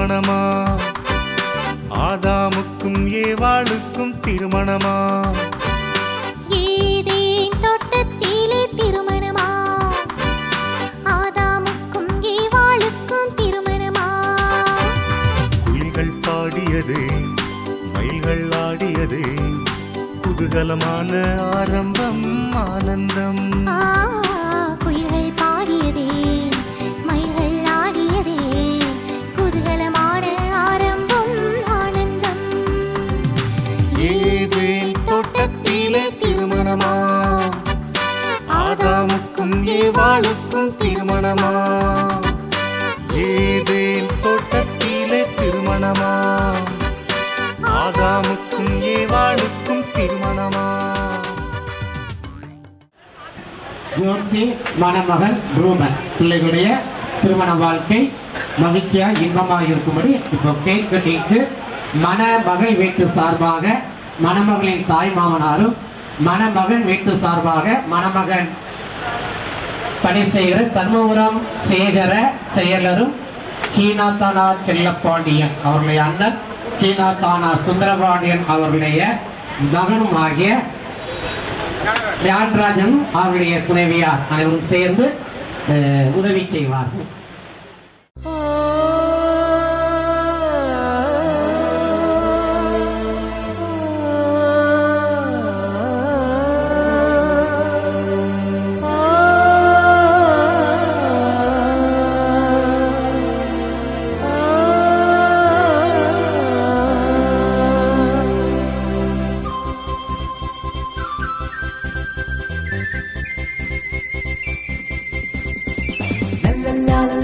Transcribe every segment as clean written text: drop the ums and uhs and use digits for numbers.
திருமணமா? ஆதாமுக்கும் ஏவாளுக்கும் திருமணமா? ஏதேன் தோட்டத்திலே திருமணமா? ஆதாமுக்கும் ஏவாளுக்கும் திருமணமா? குயில்கள் பாடியதே, மயில்கள் ஆடியதே, குதூகலமான ஆரம்பம் ஆனந்தம். குயில்கள் பாடியதே, மயில்கள் ஆடியதே, குதூகலமான ஆரம்பம் ஆனந்தம். ஏதேன் தோட்டத்திலே திருமணமா? ஆதாமுக்கும் ஏவாளுக்கும் திருமணமா? ஏதேன் தோட்டத்திலே திருமணமா? ஆதாமுக்கும் ஏவாளுக்கும் திருமணமா? ஜோன்சி மணமகன் ரூபன் பிள்ளைகளுடைய திருமண வாழ்க்கை மகிழ்ச்சியா இன்பமாக இருக்கும்படி இப்போ கேக் கட்டிட்டு மணமகள் வீட்டு சார்பாக மணமகளின் தாய் மாமனாரும் மணமகன் வீட்டு சார்பாக மணமகன் பணி செய்கிற சண்முகபுரம் சேகர செயலரும் சீனாத்தானா செல்லப்பாண்டியன் அவர்களுடைய அண்ணன் சீனாத்தானா சுந்தரபாண்டியன் அவர்களுடைய மகனும் ஆகிய தியான்ராஜன் அவருடைய துணைவியார் அனைவரும் சேர்ந்து உதவி செய்வார்கள். la la la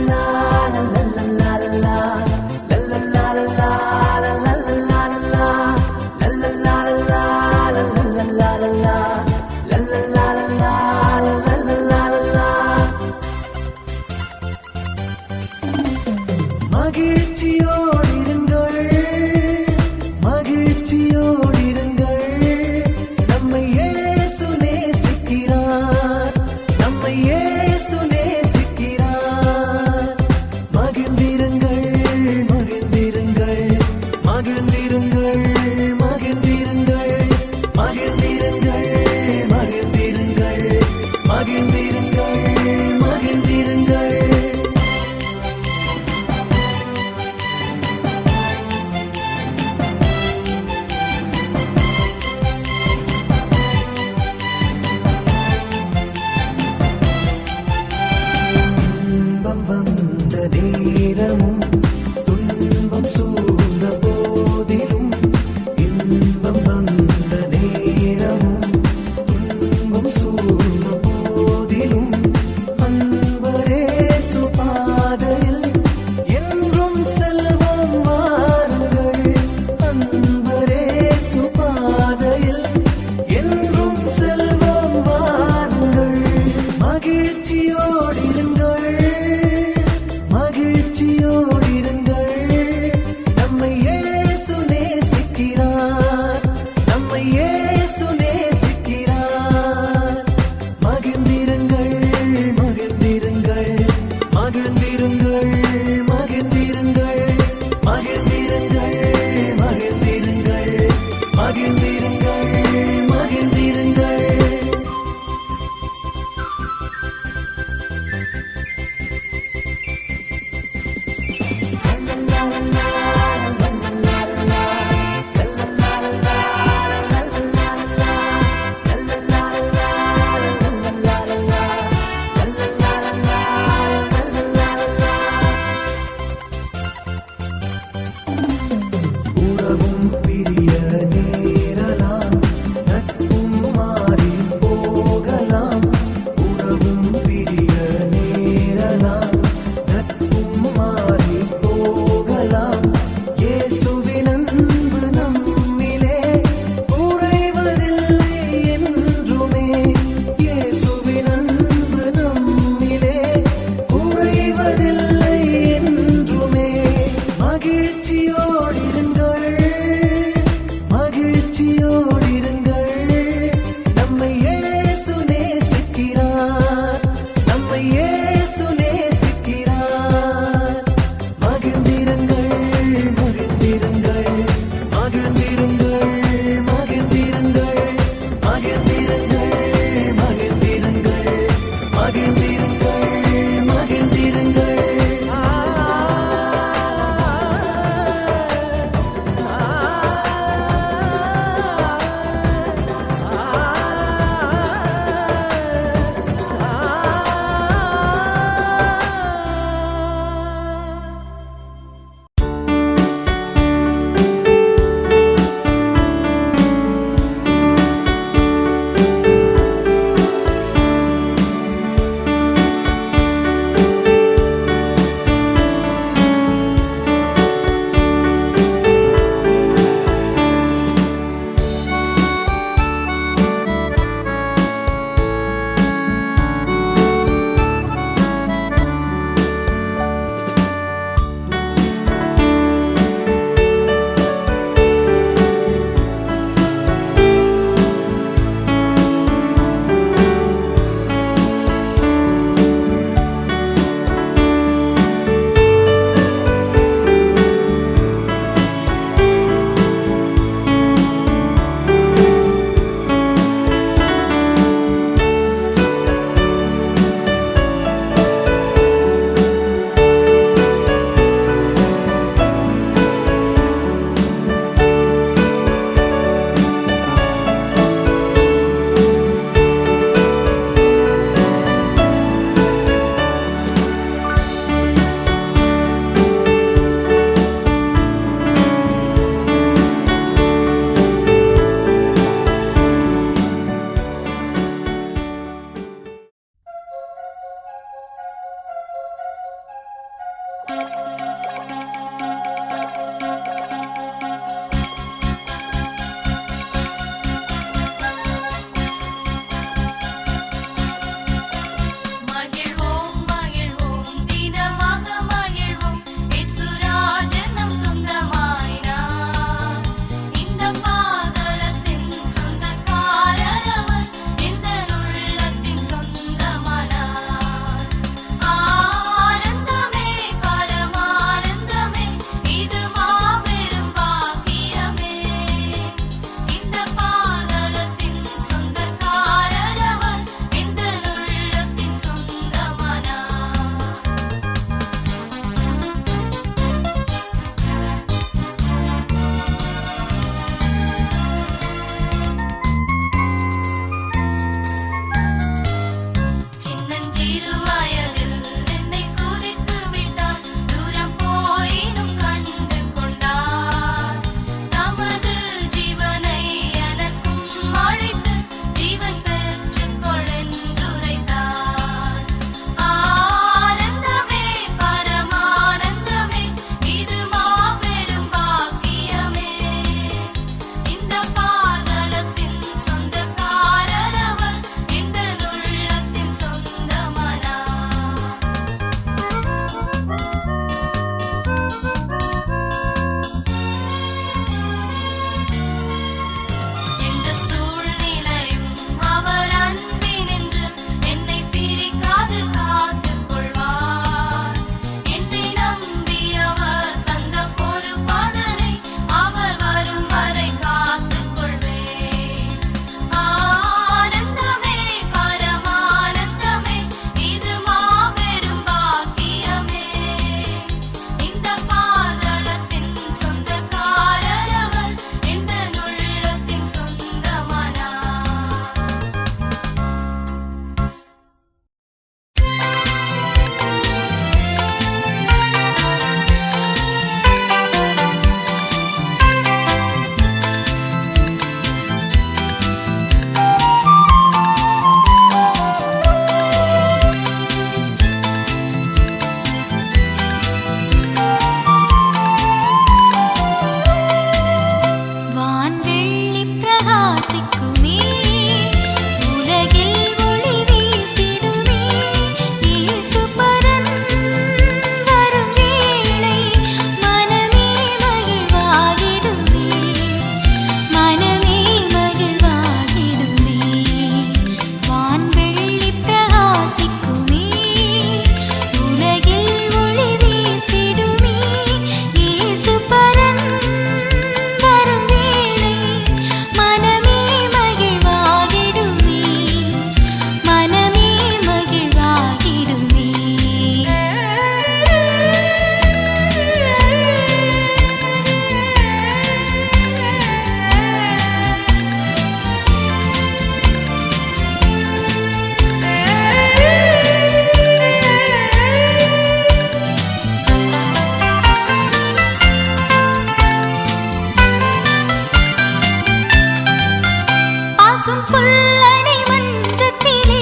பிரகாசிக்குமே உலகில் ஒளி வீசிடுமே இயேசுபரன் வரும் வேளை மனமே மகிழ்வாகிடுமே மனமே மகிழ்வாகிடுமே வான்வெள்ளி பிரகாசிக்குமே உலகில் ஒளி வீசிடுமே இயேசுபரன் வரும் வேளை மனமே மகிழ்வாகிடுமே மனமே மகிழ்வாகிடுமே பாசும் புல்லணை மஞ்சத்திலே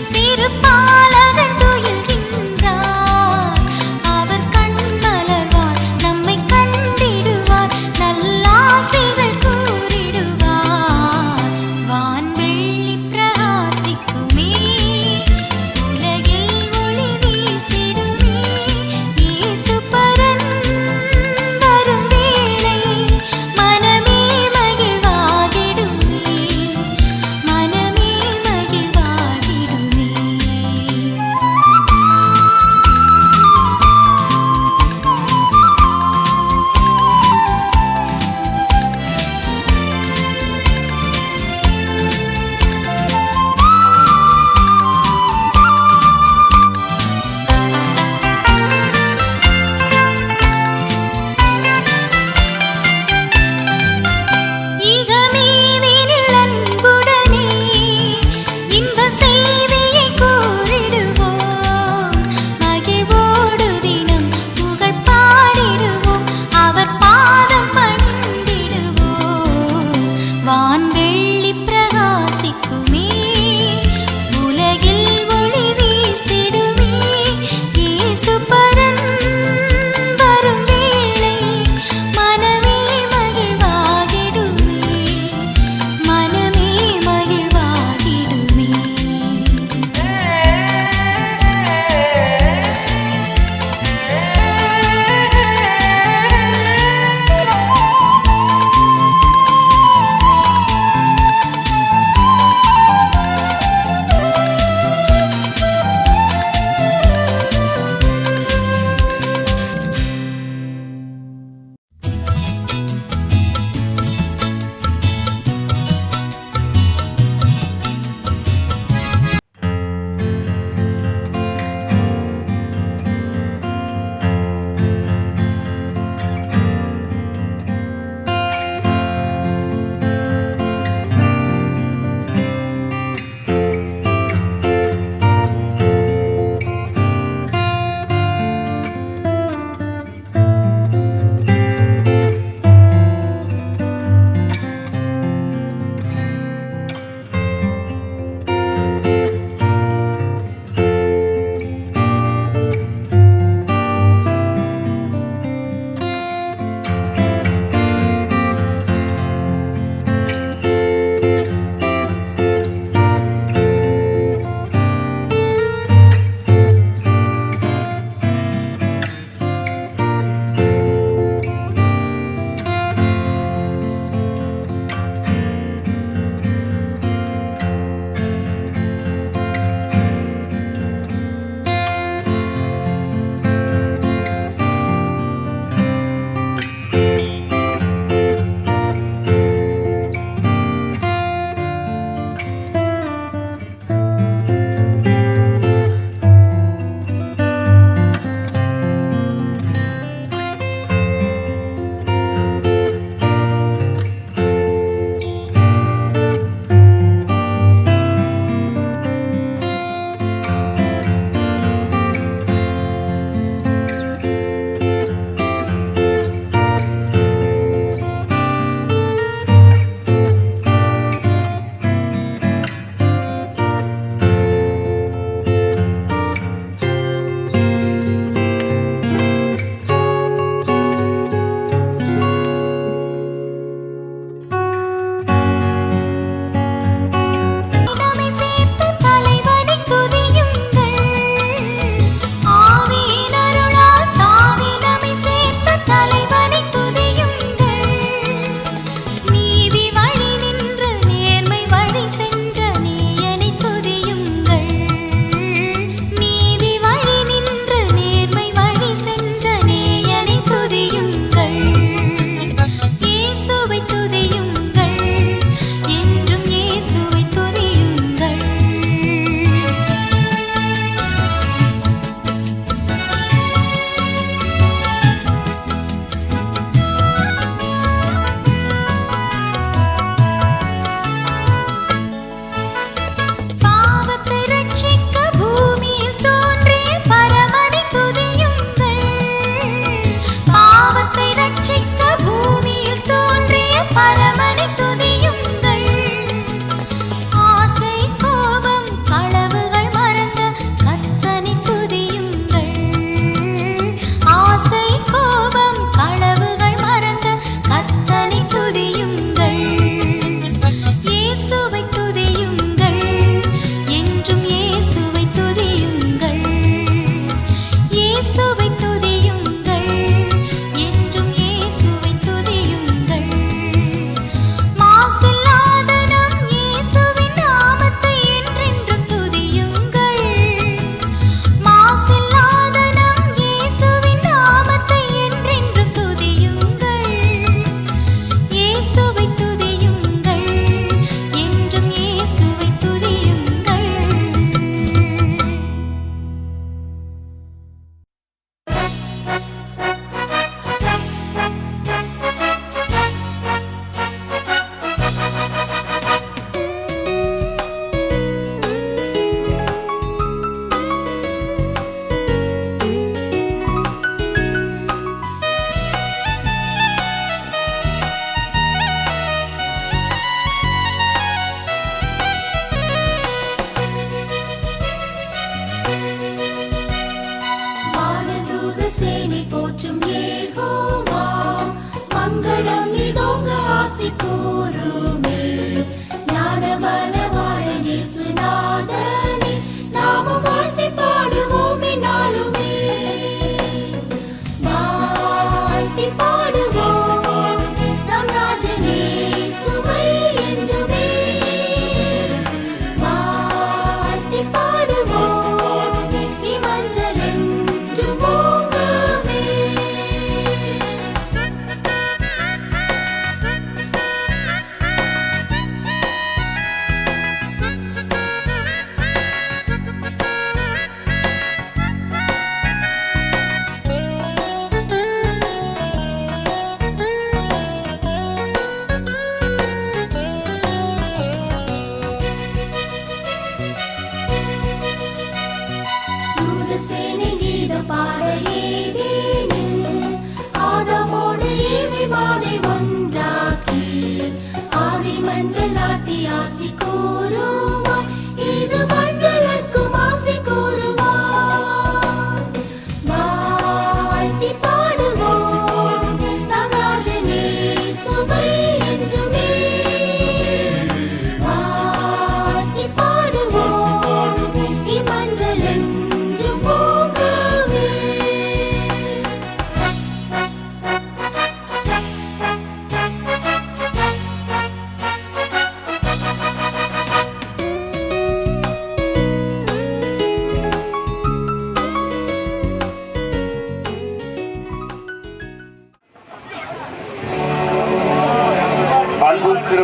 சிறு பாலகன் துயில்கின்றார் அவர் கண்மலர்வார் நம்மை கண்டிடுவார் நல்லாசைகள் கூறிடுவார் வான்வெள்ளி பிரகாசிக்குமே உலகில் ஒளி வீசிடுமே இயேசுபரன் வரும் வேளை மனமே மகிழ்வாகிடுமே மனமே மகிழ்வாகிடுமே ஈகமீதினில் அன்புடனே இன்ப செய்தியை கூறிடுவோம் மகிழ்வோடு தினம் புகழ் பாடிடுவோம் அவர் பாதம் பணிந்திடுவோம் வான்வெள்ளி பிரகாசிக்குமே உலகில் ஒளி வீசிடுமே இயேசுபரன் வரும் வேளை மனமே மகிழ்வாகிடுமே மனமே மகிழ்வாகிடுமே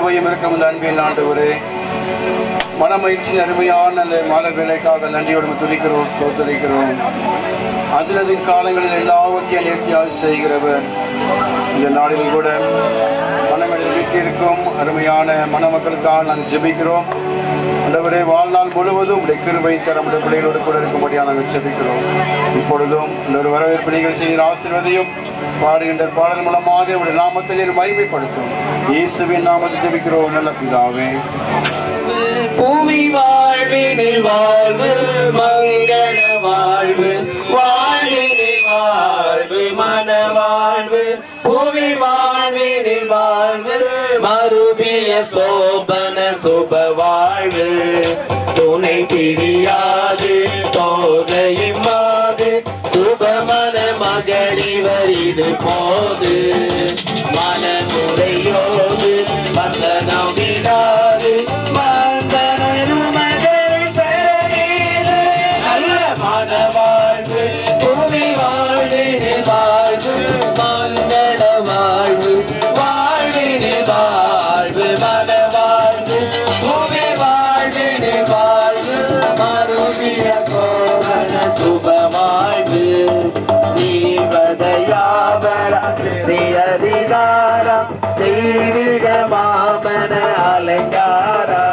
கிருபையும் இருக்கும் இந்த அன்பில் ஆண்டவரே, மனமகிழ்ச்சியின் அருமையான அந்த மாலை வேலைக்காக நன்றியோடு துதிக்கிறோம், ஸ்தோத்தரிக்கிறோம். அதில் காலங்களில் எல்லாவற்றையும் நேர்த்தியாக செய்கிறவர். இந்த நாளில் கூட மனமடைந்து வீட்டிற்கும் அருமையான மணமக்களுக்காக நாங்கள் ஜெபிக்கிறோம். ஆண்டவரே, வாழ்நாள் முழுவதும் உடைய கிருபை தர நம்முடைய பிள்ளைகளோடு கூட இருக்கும்படியாக நாங்கள் ஜெபிக்கிறோம். இப்பொழுதும் இந்த ஒரு வரவேற்பு நிகழ்ச்சியின் ஆசீர்வதியும் பாடுகின்ற பாடல் மூலமாக உடைய நாமத்தில் மகிமைப்படுத்தும். இயேசுவின் நாமத்தை ஜெபிக்கிறோம் நல்ல பிதாவே. பூமி வாழ்வினில் வாழ்வு மங்கள வாழ்வு, வாழ்வினில் வாழ்வு மன வாழ்வு, பூமி வாழ்வினில் வாழ்வு மறுபிய சோபன சுப வாழ்வு, துணை பிரியாது தோதையுமாது சுபமன மகளிவர் இது போது, மனமுறையோடு வந்தனம் விடாது வாழ்வு, பூமி வாழ்வினில் வாழ்வு மங்கள வாழ்வு, வாழ்வினில் வாழ்வு மன வாழ்வு, பூமி வாழ்வினில் வாழ்வு மறுபிய கோவன சுப வாழ்வு, நீவதையாவரிதாரம் தெய்வீக மாமன அலங்காரா,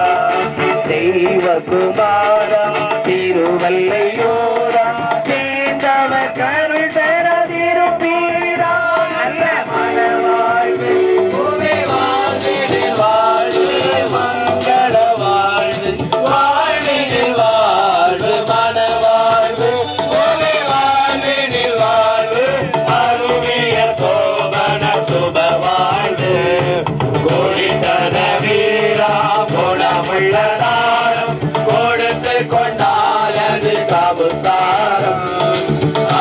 தெய்வ குமாரா திருவல்லையோரா, சேர்ந்தவ கருள் தரதிருப்பீரா, நல்ல மன வாழ்வு, பூமி வாழ்வினில் வாழ்வு மங்கள வாழ்வு, வாழ்வினில் வாழ்வு மன வாழ்வு, பூமி வாழ்வினில் வாழ்வு அருவிய சோபன சுப வாழ்வு, கோடித்தன வீரா குணமுள்ளதாரம் கொடுத்து கொண்டாலது சபுசாரம்,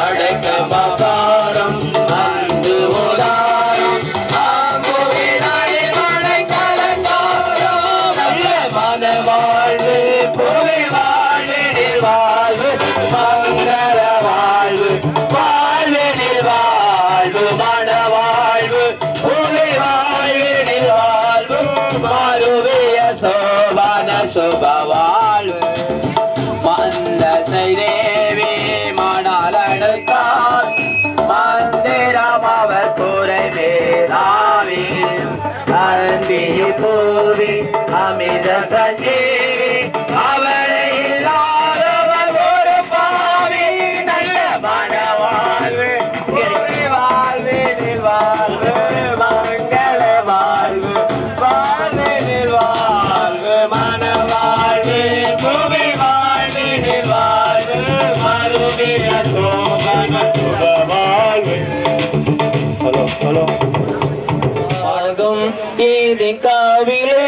அடக்கமசாரம் அன்பு உதாரம், ஆங்குவினாலே மனை கலந்தாரம், நல்ல மன வாழ்வு, பூமி வாழ்வினில் வாழ்வு மங்கள வாழ்வு, வாழ்வினில் வாழ்வு மன வாழ்வு, பூமி வாழ்வினில் வாழ்வு மறுவிய சோபன சுப வாழ்வு, மந்தத்தை தேவி மணலடுத்தார் மந்திரம் அவர் குறை மேதாவி, அன்பியை பூவி அமித சஞ்சீவி, அவளை இல்லாதவர் ஒரு பாவி, நல்ல மன வாழ்வு, வாழ்வினில் வாழ்வு மங்கள வாழ்வு, வாழ்வினில் வாழ்வு மன வாழ்வு, பூமி வாழ்வினில் வாழ்வு மறுபிய சோபன சுப வாழ்வு. ஹலோ ஏதி காவிலே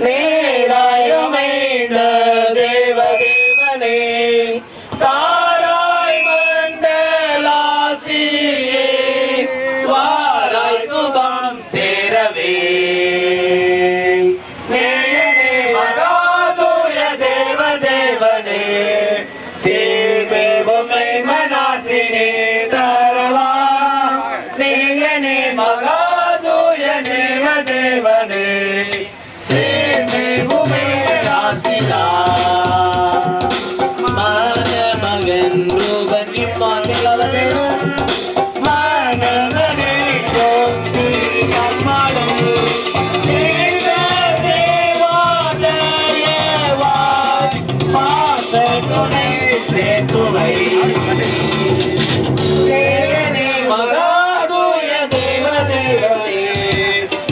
நேராயமைந்த தேவதேவனே, தாராய் மண்டலாசியே வாராய் சுபம் சேரவே, நேயனே மகாதூய தேவதேவனே, சேவை உம்மை மனாசினே தரவா, நேயனே மகாதூய தேவதேவனே, சேவை உம்மை மனாசினா, மான மகன் ரூபன் இம்மானிலவனே, மானவனே ஜோதி அம்மாளும் மகாதூய தேவதேவனே,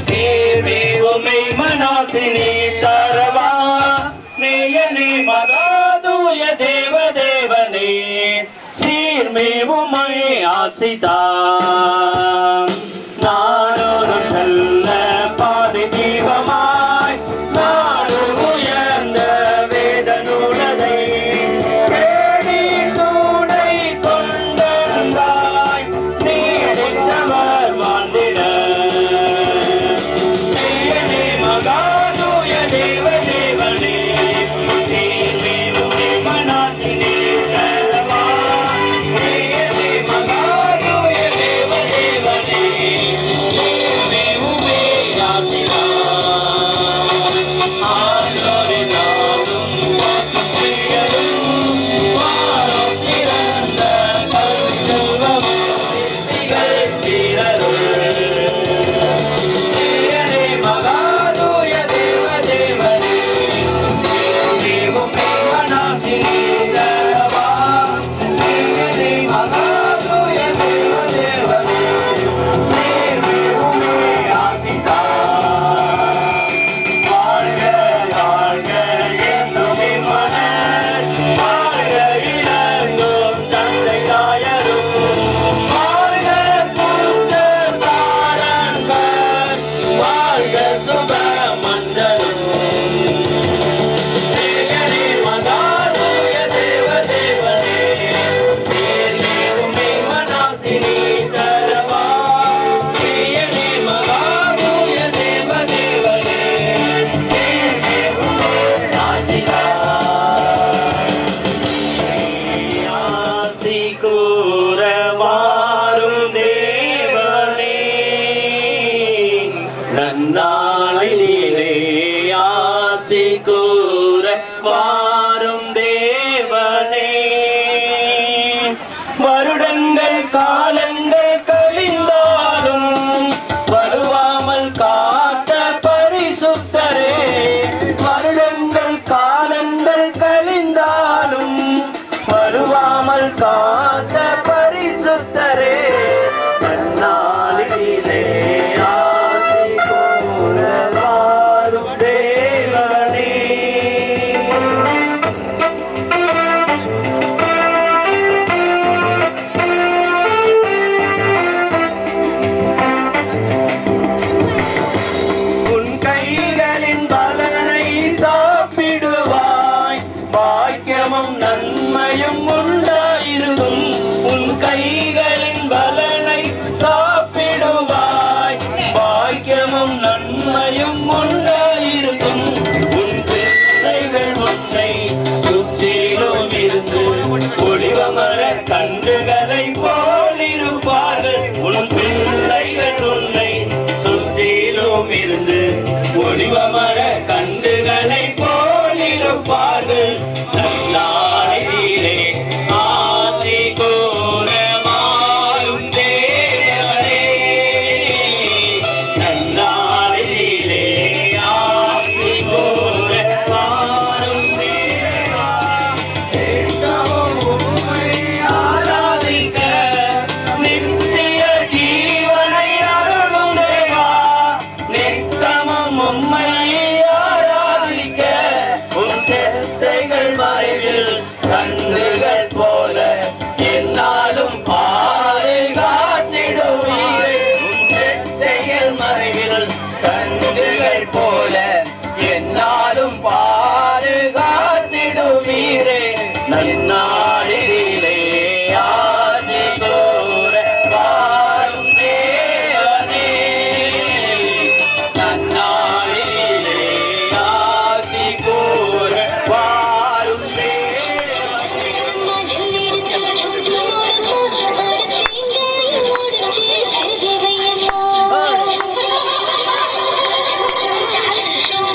சேவை உம்மை மனாசினே தரவா, நேயனே மகாதூய தேவதேவனே, சீர்மே உம்மை ஆசிதான், நானொரு செல்ல பாதி தீபமாய் நாடு உயர்ந்த வேத நூலதை தேடி தூணை கொண்டாய், நீடித்தவர் வாழ்ந்திட, நேயனே மகாதூய தேவதேவனே, சீர்மே உம்மை மனாசினே தரவா, நேயனே மகாதூய தேவதேவனே, சீர்மே உம்மை ஆசினா. நன்னாளிலே ஆசி கூற வாரும் தேவனே. வருடங்கள் காலங்கள் கழிந்தாலும் வருவாமல் காத்த பரிசுத்தரே. வருடங்கள் காலங்கள் கழிந்தாலும் வருவாமல் காத்த பரிசுத்தரே. நன்னாளிலே ஆசி கூற வாரும் தேவனே. உன் கைகளின் பலனை சாப்பிடுவாய், பாக்கியமும் நன்மையும் உண்டாயிருக்கும். உன் கைகளின் பலனை சாப்பிடுவாய், பாக்கியமும் நன்மையும் உண்டாயிருக்கும். உன் பிள்ளைகள் உன்னை சுற்றிலும் இருந்து ஒளிவமர கன்றுகளை போலிருப்பார்கள். உன் பிள்ளைகள் உன்னை சுற்றிலும் இருந்து ஒளிவமர கன்றுகளை போலிருப்பார்கள். நன்னாளிலே ஆசி கூற வாரும் தேவனே. நன்னாளிலே ஆசி கூற வாரும் தேவா. நித்தமும் உம்மை ஆராதிக்க நித்திய ஜீவனை அருளும் தேவா. நித்தமும் உம்மை ஆராதிக்க உம் செத்தைகள் மறைவில் கண்ணுகள் போல என்னாலும் பாதுகாத்திடுவீரே. உம் செத்தைகள் மறைவில் கண்ணுகள் போல என்னாலும் பாதுகாத்திடுவீரே. நன்னாளிலே ஆசி கூற வாரும் தேவனே. நன்னாளிலே ஆசி கூற வாரும் தேவனே. Thank you.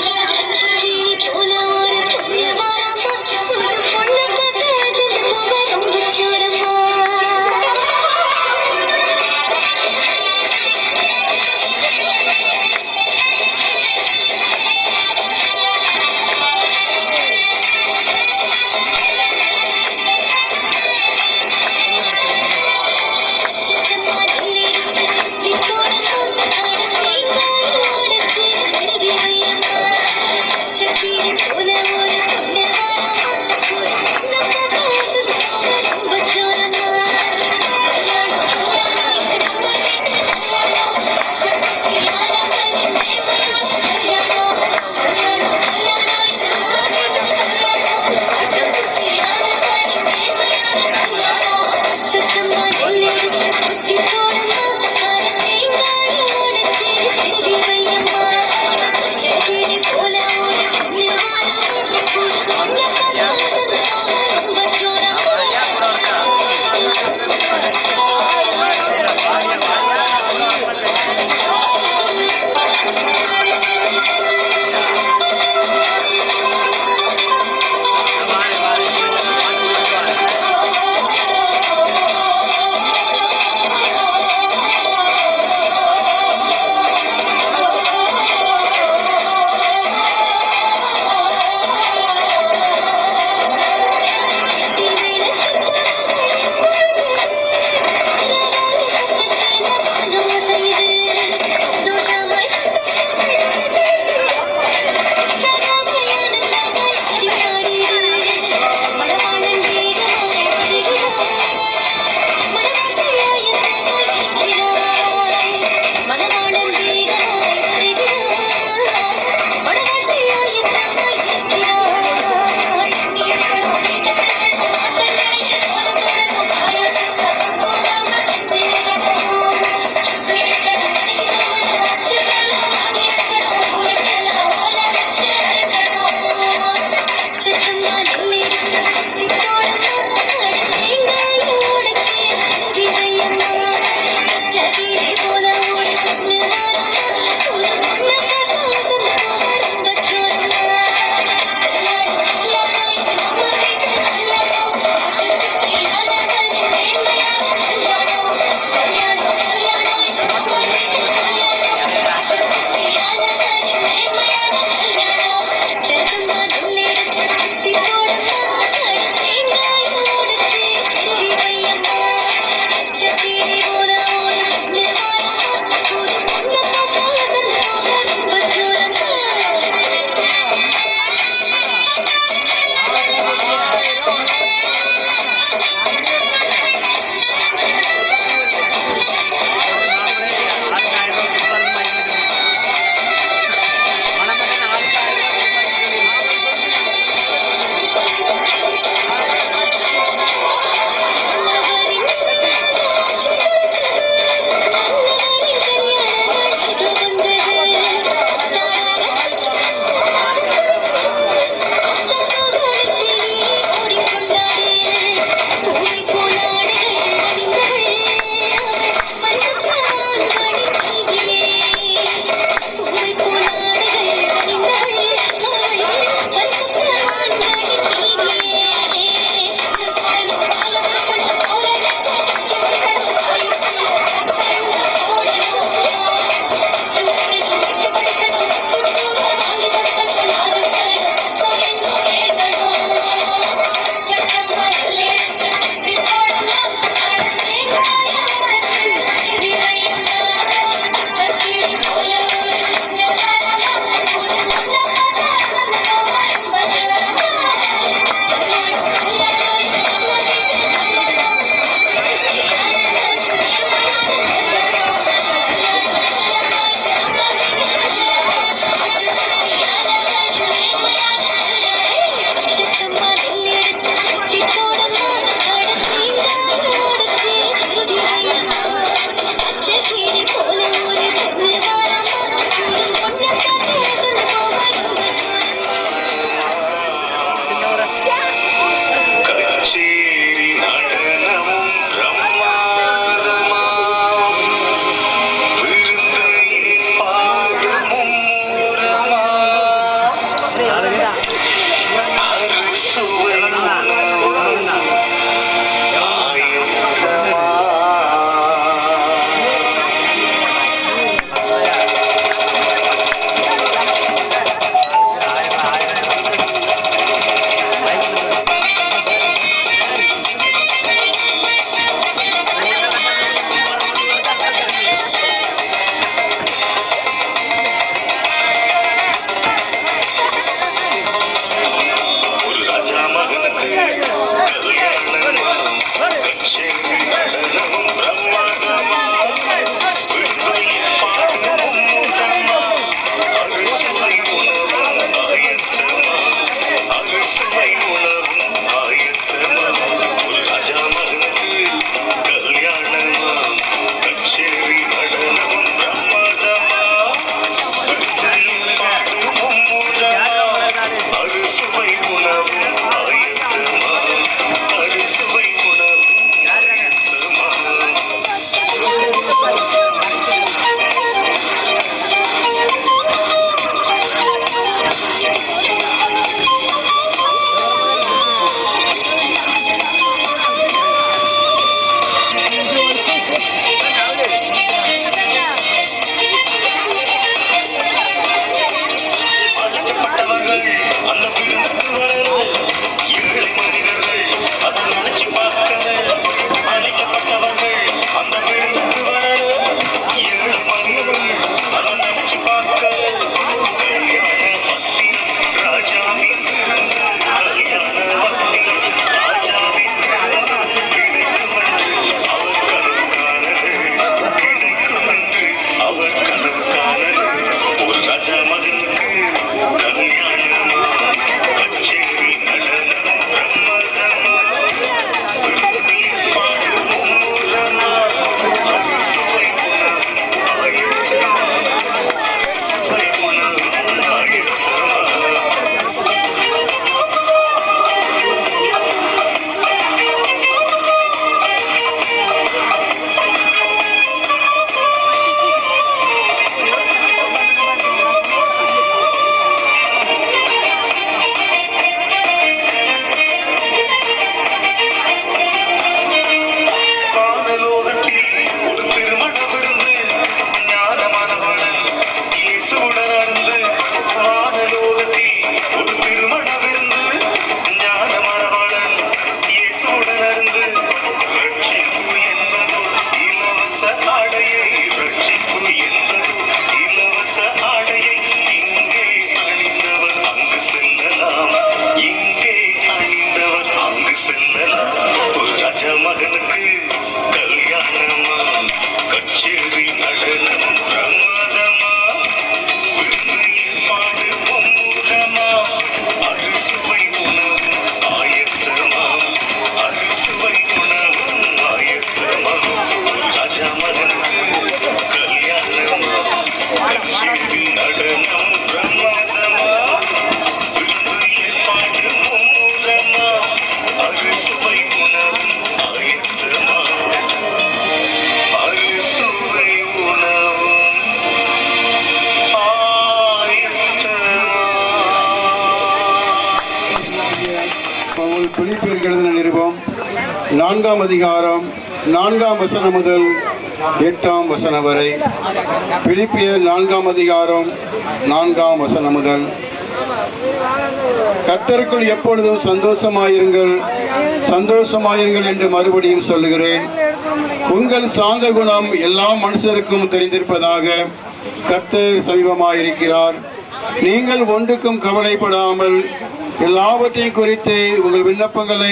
நூல் பிலிப்பியருக்கு எழுதின நிருபம் 4ஆம் அதிகாரம் 4ஆம் வசனம் முதல் 8ஆம் வசனம் வரை. பிலிப்பியர் 4ஆம் அதிகாரம் 4ஆம் வசனம் முதல். கர்த்தருக்குள் எப்பொழுதும் சந்தோஷமாயிருங்கள் சந்தோஷமாயிருங்கள் என்று மறுபடியும் சொல்லுகிறேன். உங்கள் சாந்த குணம் எல்லா மனுஷருக்கும் தெரிந்திருப்பதாக. கர்த்தர் சமீபமாயிருக்கிறார். நீங்கள் ஒன்றுக்கும் கவலைப்படாமல் எல்லாவற்றையும் குறித்து உங்கள் விண்ணப்பங்களை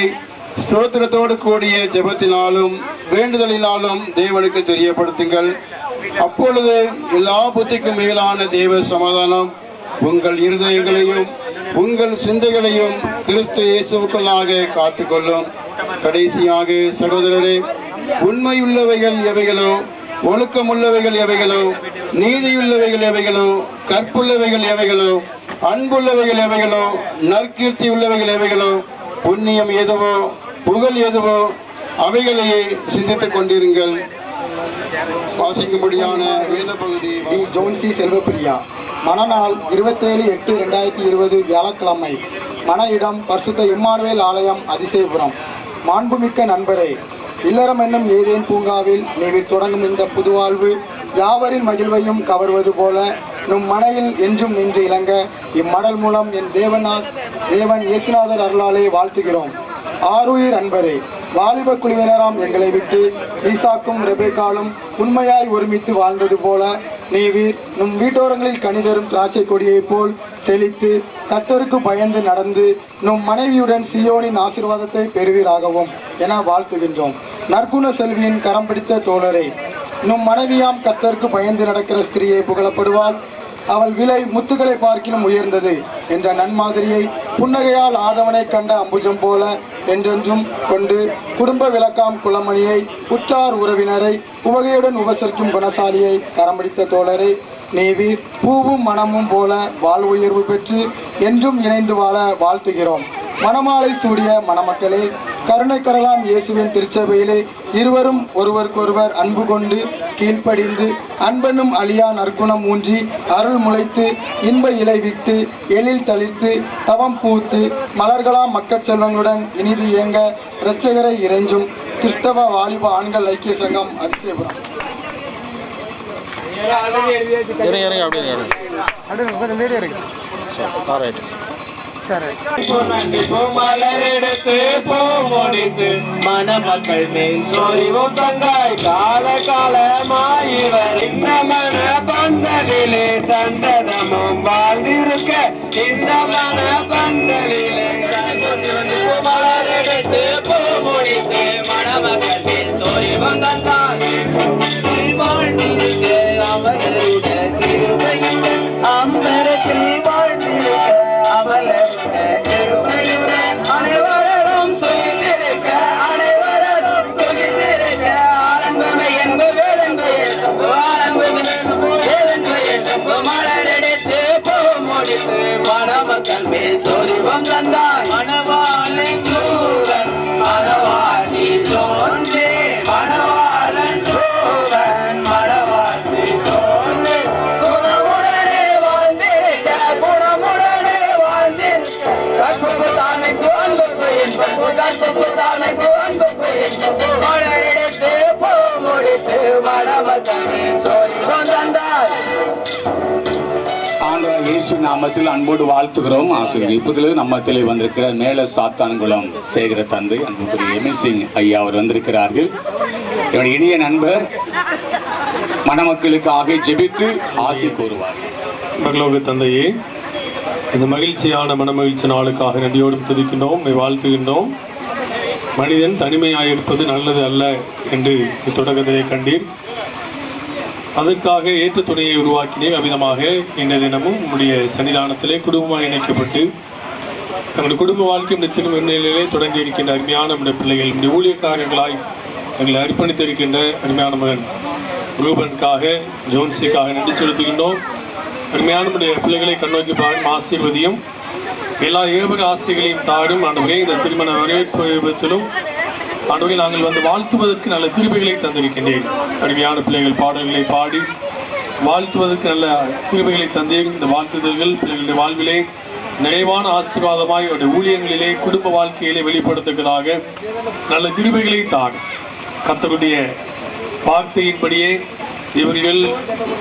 ஸ்தோத்திரத்தோடு கூடிய ஜெபத்தினாலும் வேண்டுதலினாலும் தேவனுக்கு தெரியப்படுத்துங்கள். அப்பொழுது எல்லா புத்திக்கும் மேலான தேவ சமாதானம் உங்கள் இருதயங்களையும் உங்கள் சிந்தைகளையும் கிறிஸ்து இயேசுவுக்குள்ளாக காத்துக்கொள்ளும். கடைசியாக சகோதரரே, உண்மையுள்ளவைகள் எவைகளோ, ஒழுக்கமுள்ளவைகள் எவைகளோ, நீதியுள்ளவைகள் எவைகளோ, கற்புள்ளவைகள் எவைகளோ, அன்புள்ளவைகள் எவைகளோ, நற்கீர்த்தி உள்ளவைகள் எவைகளோ, புண்ணியம் எதுவோ, புகழ் எதுவோ, அவைகளையே சிந்தித்துக் கொண்டிருங்கள். வாசிக்கும்படியான வேத பகுதி ஜோன்சி செல்வப்பிரியா. மணநாள் 27/8/2020 வியாழக்கிழமை. மன இடம் பரிசுத்த இம்மானுவேல் ஆலயம், அதிசயபுரம். மாண்புமிக்க நண்பரே, இல்லறம் என்னும் ஏதேன் பூங்காவில் நீவிர் தொடங்கும் இந்த புதுவாழ்வு யாவரின் மகிழ்வையும் கவர்வது போல நம் மனையில் என்றும் நின்று இலங்க இம்மடல் மூலம் என் தேவன் இயேசுநாதர் அருளாலே வாழ்த்துகிறோம். ஆருயிர் அன்பரே, வாலிப குழுவினராம் எங்களை விட்டு ஈசாக்கும் ரெபேக்காலும் உண்மையாய் ஒருமித்து வாழ்ந்தது போல நீவீர் நம் வீட்டோரங்களில் கனிதரும் திராட்சை கொடியைப் போல் செழித்து கர்த்தருக்கு பயந்து நடந்து நம் மனைவியுடன் சியோனின் ஆசீர்வாதத்தை பெறுவீராகவும் என வாழ்த்துகின்றோம். நற்குண செல்வியின் கரம் பிடித்த தோழரே, நம் மனைவியாம் கர்த்தருக்கு பயந்து நடக்கிற ஸ்திரியை புகழப்படுவாள். அவள் விலை முத்துக்களை பார்க்கிலும் உயர்ந்தது என்ற நன்மாதிரியை புன்னகையால் ஆதவனை கண்ட அம்புஜம் போல என்றென்றும் கொண்டு குடும்ப விளக்காம் குலமணியை உற்றார் உறவினரை உவகையுடன் உபசரிக்கும் குணசாலியை கரம்பிடித்த தோழரை, நீவீர் பூவும் மனமும் போல வாழ்வுயர்வு பெற்று என்றும் இணைந்து வாழ வாழ்த்துகிறோம். மணமாலை சூடிய மணமக்களே, கருணை கடலாம் இயேசுவின் திருச்சபையிலே இருவரும் ஒருவருக்கொருவர் அன்பு கொண்டு கீழ்ப்படிந்து அன்பெனும் அழியா நற்குணம் ஊன்றி அருள் முளைத்து இன்ப இலை விட்டு எழில் தளிர்த்து தவம் பூத்து மலர்களாம் மக்கள் செல்வங்களுடன் இனிது இயங்க இரட்சகரை இறைஞ்சும் கிறிஸ்தவ வாலிப ஆண்கள் ஐக்கிய சங்கம், அதிசயபுரம். மலரெடுத்து பூ முடித்து மணமக்கள் மேல் சொரிவும் தங்காய் கால காலமாயிவர் இந்த மன பந்தலிலே சந்ததமும் வாழ்ந்திருக்க இந்த மன பந்தலிலே மலரெடுத்து பூ முடித்து மணமக்கள் மேல் சொரிவும் தங்காய் வாழ்ந்திருக்க அவர்களுடைய கிருபையுடன் அம்பரத்தில் வாழ்ந்திருக்க அனைவரும் சுகித்திருக்க அனைவரும் சுகித்திருக்க ஆரம்பமே என்பது மலரெடுத்து பூ முடித்து மணமக்கள் மேல் சொரிவம் தந்தாய் மணவாளன் சூரன் மணவாட்டி தோன்றே மணவாளன் சூரன் மணவாட்டி தோன்றே குணமுடனே வாழ்ந்திருக்க குணமுடனே மலரெடுத்து பூ முடித்து மணமக்கள் மேல் சொரிவம் தந்தாய். ஆண்டவர் இயேசு நாமத்தில் அன்போடு வாழ்த்துகிறோம். ஆசீர்வதிப்பதில் நம்மத்திலே வந்திருக்கிற மேல சாத்தான்குளம் சேகர தந்தை அன்புக்குரிய எம்எஸ்சிங் ஐயா அவர் வந்திருக்கிறார்கள். என்னுடைய இனிய நண்பர் மணமக்களுக்காக ஜெபித்து ஆசி கூறுவார். பரலோக தந்தையே, இந்த மகிழ்ச்சியான மனமகிழ்ச்சி நாளுக்காக நன்றியோடும் துதிக்கின்றோம், வாழ்த்துகின்றோம். மனிதன் தனிமையாக இருப்பது நல்லது அல்ல என்று தொடக்கத்திலே கண்டீர். அதற்காக ஏற்ற துணையை உருவாக்கினேன். அவ்விதமாக இந்த தினமும் உங்களுடைய சன்னிதானத்திலே குடும்பமாக இணைக்கப்பட்டு தங்களுடைய குடும்ப வாழ்க்கை நிலையிலே தொடங்கி இருக்கின்ற அருமையான நம்முடைய பிள்ளைகள் நம்முடைய ஊழியக்காரர்களாய் எங்களை அர்ப்பணித்திருக்கின்ற அருமையான மகன் ரூபனுக்காக ஜோன்சிக்காக நன்றி செலுத்துகின்றோம். அருமையான நம்முடைய பிள்ளைகளை கண்ணோக்கி பாரும் ஆசீர்வதியும் எல்லா ஏவக ஆசைகளையும் தாரும். ஆண்டவரே, இந்த திருமண வரவேற்பு விபத்திலும் ஆண்டவரே நாங்கள் வந்து வாழ்த்துவதற்கு நல்ல கிருபைகளை தந்திருக்கின்றேன். அருமையான பிள்ளைகள் பாடல்களை பாடி வாழ்த்துவதற்கு நல்ல கிருபைகளை தந்தேன். இந்த வாழ்த்துதல்கள் பிள்ளைகளுடைய வாழ்விலே நிறைவான ஆசீர்வாதமாய் அவருடைய ஊழியங்களிலே குடும்ப வாழ்க்கையிலே வெளிப்படுத்துவதாக நல்ல கிருபைகளை தான் கர்த்தருடைய வார்த்தையின்படியே இவர்கள்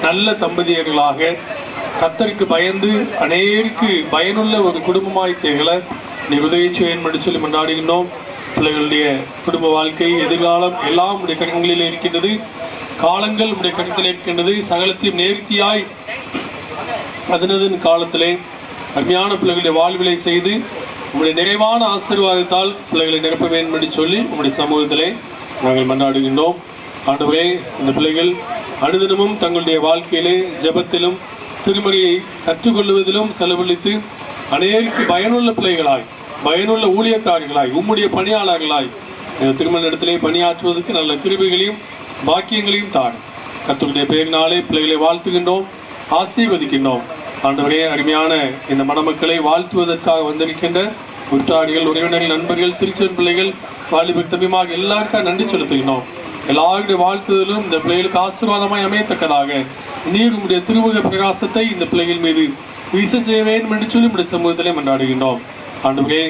நல்ல தம்பதியர்களாக கர்த்தருக்கு பயந்து அநேருக்கு பயனுள்ள ஒரு குடும்பமாய் திகழ நீ உதவி செய்வேன் என்று சொல்லி கொண்டாடுகின்றோம். பிள்ளைகளுடைய குடும்ப வாழ்க்கை எதிர்காலம் எல்லாம் உடைய கண்களிலே இருக்கின்றது. காலங்கள் உடைய கண்களில் இருக்கின்றது. சகலத்தையும் நேர்த்தியாய் அதனதன் காலத்திலே அருமையான பிள்ளைகளுடைய வாழ்விலை செய்து உங்களுடைய நிறைவான ஆசீர்வாதத்தால் பிள்ளைகளை நிரப்ப வேண்டும் என்று சொல்லி உங்களுடைய சமூகத்திலே நாங்கள் மன்றாடுகின்றோம். ஆண்டவரே, இந்த பிள்ளைகள் அனுதினமும் தங்களுடைய வாழ்க்கையிலே ஜெபத்திலும் திருமறையை கற்றுக்கொள்வதிலும் செலவழித்து அநேருக்கு பயனுள்ள பிள்ளைகளாய் பயனுள்ள ஊழியக்காரர்களாய் உம்முடைய பணியாளர்களாய் இந்த திருமண இடத்திலே பணியாற்றுவதற்கு நல்ல கிருபைகளையும் பாக்கியங்களையும் தான் கர்த்தருடைய பெயரினாலே பிள்ளைகளை வாழ்த்துகின்றோம், ஆசீர்வதிக்கின்றோம். ஆண்டவரே, அருமையான இந்த மணமக்களை வாழ்த்துவதற்காக வந்திருக்கின்ற உற்றார்கள், உறவினர்கள், நண்பர்கள், திருச்சென் பிள்ளைகள், வாலிபர் தம்பிமாக எல்லாருக்கும் நன்றி செலுத்துகின்றோம். எல்லாருடைய வாழ்த்துதலும் இந்த பிள்ளைகளுக்கு ஆசீர்வாதமாய் அமையத்தக்கதாக நீர் உங்களுடைய திருமுக பிரகாசத்தை இந்த பிள்ளைகள் மீது வீச செய்ய வேண்டும் என்று சொல்லி உங்களுடைய சமூகத்திலே மன்றாடுகின்றோம். ஆண்டவரே,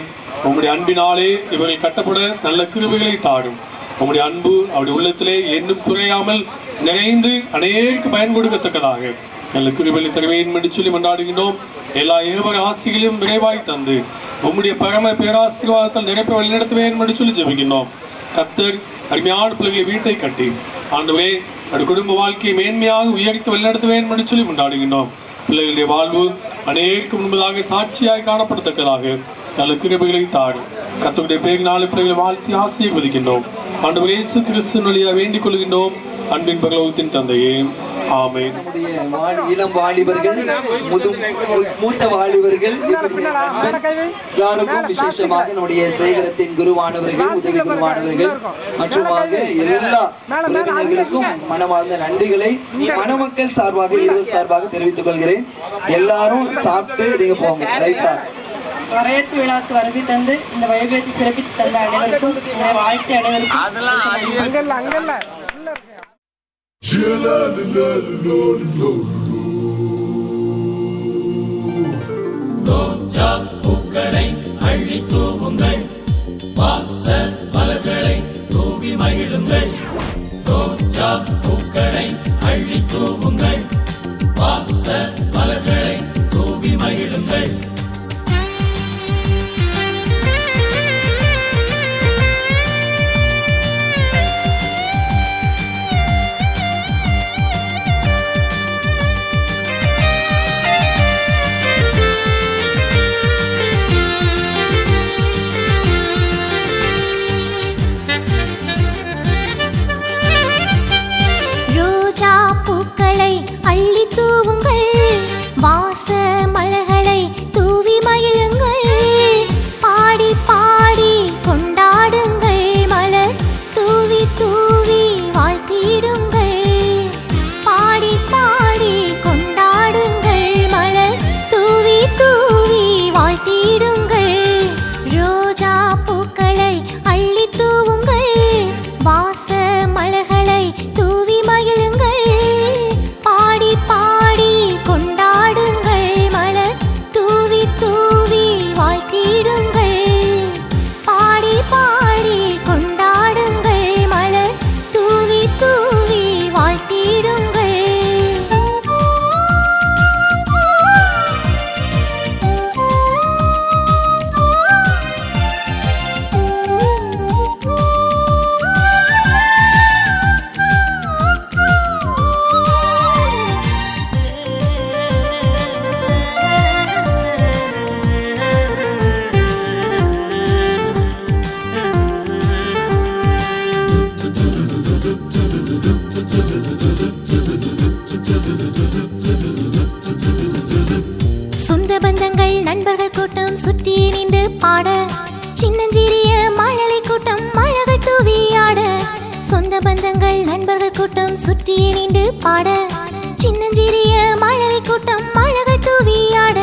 உங்களுடைய அன்பினாலே இவர்கள் கட்டப்பட நல்ல கிருபைகளை தாடும். உங்களுடைய அன்பு அவருடைய உள்ளத்திலே என்னும் குறையாமல் நிறைந்து அநேருக்கு பயன் கொடுக்கத்தக்கதாக நல்ல கிருபைகளை தர வேண்டும் என்று சொல்லி மன்றாடுகின்றோம். எல்லா ஏவக ஆசிகளையும் விரைவாய் தந்து உங்களுடைய பரம பேராசீர்வாதத்தால் நிரப்ப வழிநடத்த வேண்டும் என்று சொல்லி ஜெபிக்கின்றோம். கர்த்தர் அருமையான பிள்ளைகளை வீட்டை கட்டி ஆண்டவரே அது குடும்ப வாழ்க்கையை மேன்மையாக உயர்த்தி வழிநடத்த வேண்டும் என்று சொல்லி கொண்டாடுகின்றோம். பிள்ளைகளுடைய வாழ்வு அநேருக்கு முன்பதாக சாட்சியாய் காணப்படத்தக்கதாக நல்ல கிருபைகளை தாடும். கர்த்தருடைய பெயரினாலே பிள்ளைகளை வாழ்த்தி ஆசீர்வதிக்கின்றோம். ஆண்டவர் இயேசு கிறிஸ்து வழியாக வேண்டிக் கொள்கின்றோம். அன்பின் பரலோகத்தின் தந்தையே, ஆமென். இளம் வாலிபர்கள், மூத்த வாலிபர்கள் யாருக்கும் விசேஷமாக நம்முடைய சேகரத்தின் குருவானவர்கள், உதவி குருவானவர்கள் மற்றுமாக எல்லா உறவினர்களுக்கும் மனமார்ந்த நன்றிகளை மணமக்கள் சார்பாக இருவர் சார்பாக தெரிவித்துக் கொள்கிறேன். எல்லாரும் சாப்பிட்டு நீங்க போங்க. ரைட்டா? வரவேற்பு விழாக்கு வருகை தந்து இந்த வைபவத்தை சிறப்பித்து தந்த அனைவருக்கும் வாழ்த்து அனைவருக்கும் பூக்களை அள்ளி தூவுங்கள், வாசல் மலர்களை தூவி மகிழுங்கள். ரோஜா பூக்களை அள்ளி தூவுங்கள், வாசல் மலர்களை தூவி மகிழுங்கள். அள்ளி தூவுங்கள், வாச மலர்களை தூவி மகிழுங்கள். பாடி பாடி கொண்டாடுங்கள், மலர் தூவி தூவி வாழ்த்திடுங்கள். பாடி பாடி கொண்டாடுங்கள், மலர் தூவி தூவி வாழ்த்திடுங்கள். ரோஜா பூக்களை அள்ளி தூவுங்கள், வாச மலர்களை தூவி மகிழுங்கள். பாடி பாடி கொண்டாடுங்கள், மலர் தூவி தூவி வாழ்த்திடுங்கள். பாடி பாடி கொண்டாடுங்கள், மலர் தூவி தூவி வாழ்த்திடுங்கள். சொந்த பந்தங்கள் நண்பர்கள் கூட்டம் சுற்றி நின்று பாட, சின்னஞ்சிறிய மழலை கூட்டம் மழகள் தூவி ஆட. சொந்த பந்தங்கள் நண்பர்கள் கூட்டம் சுற்றி நின்று பாட, சின்னஞ்சிறிய மழலை கூட்டம் மழகள் தூவி ஆட.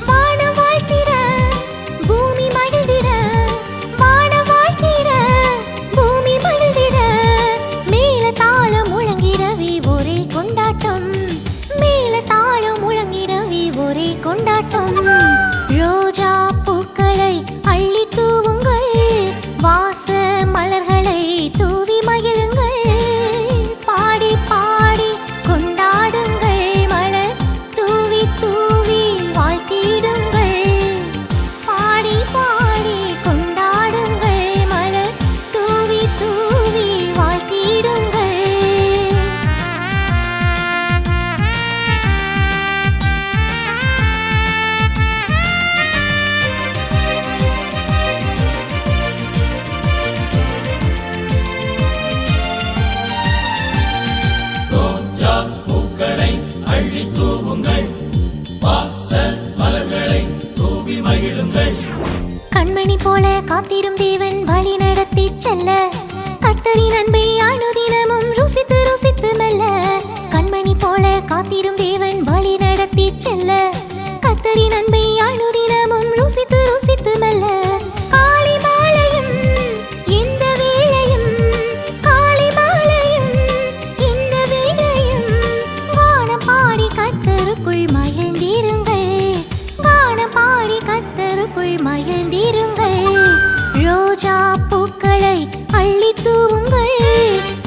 வானம் வாழ்த்திட பூமி மகிழ்ந்திட, வானம் வாழ்த்திட பூமி மகிழ்ந்திட. மேல தாளம் முழங்கிடவே ஒரே கொண்டாட்டம், மேல தாளம் முழங்கிடவே ஒரே கொண்டாட்டம். ரோஜா பூக்களை அள்ளி தூவுங்கள், வாச மலர்களை தூவி மகிழுங்கள். பாடி பாடி கொண்டாடுங்கள், மலர் தூவி தூவி வாழ்த்திடுங்கள். பாடி பாடி கொண்டாடுங்கள், மலர் தூவி தூவி வாழ்த்திடுங்கள். ரோஜா பூக்களை அள்ளி தூவுங்கள், வாசல் மலர்களை தூவி மகிழுங்கள். கண்மணி போல காத்திரும் தேவன் வழி நடத்தி செல்ல, கர்த்தரின் அன்பை அனுதினமும் ருசித்து ருசித்து மெல்ல. கண்மணி போல காத்திரும் தேவன் வழி நடத்தி செல்ல, கர்த்தரின் அன்பை அனுதினமும் ருசித்து ருசித்து மெல்ல. காலை மாலையும் இந்த வேளையும், காலை மாலையும் இந்த வேளையும், கானம் பாடி கர்த்தருக்குள் மகிழ்ந்திருங்கள், கானம் பாடி கர்த்தருக்குள் மகிழ்ந்திருங்கள். ரோஜா பூக்களை அள்ளி தூவுங்கள்,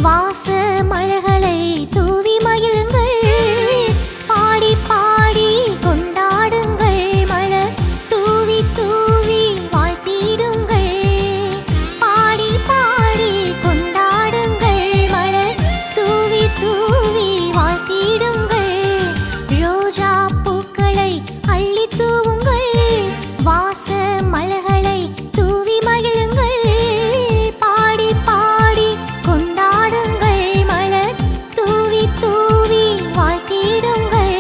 வாச மலர்களை தூவி மகிழுங்கள். பாடி பாடி கொண்டாடுங்கள், மலர் தூவி தூவி வாழ்த்திடுங்கள். பாடி பாடி கொண்டாடுங்கள், மலர் தூவி தூவி வாழ்த்திடுங்கள். ரோஜா பூக்களை அள்ளி தூவுங்கள், வாச மலர்களை தூவி மகிழுங்கள். பாடி பாடி கொண்டாடுங்கள், மலர் தூவி தூவி வாழ்த்திடுங்கள்.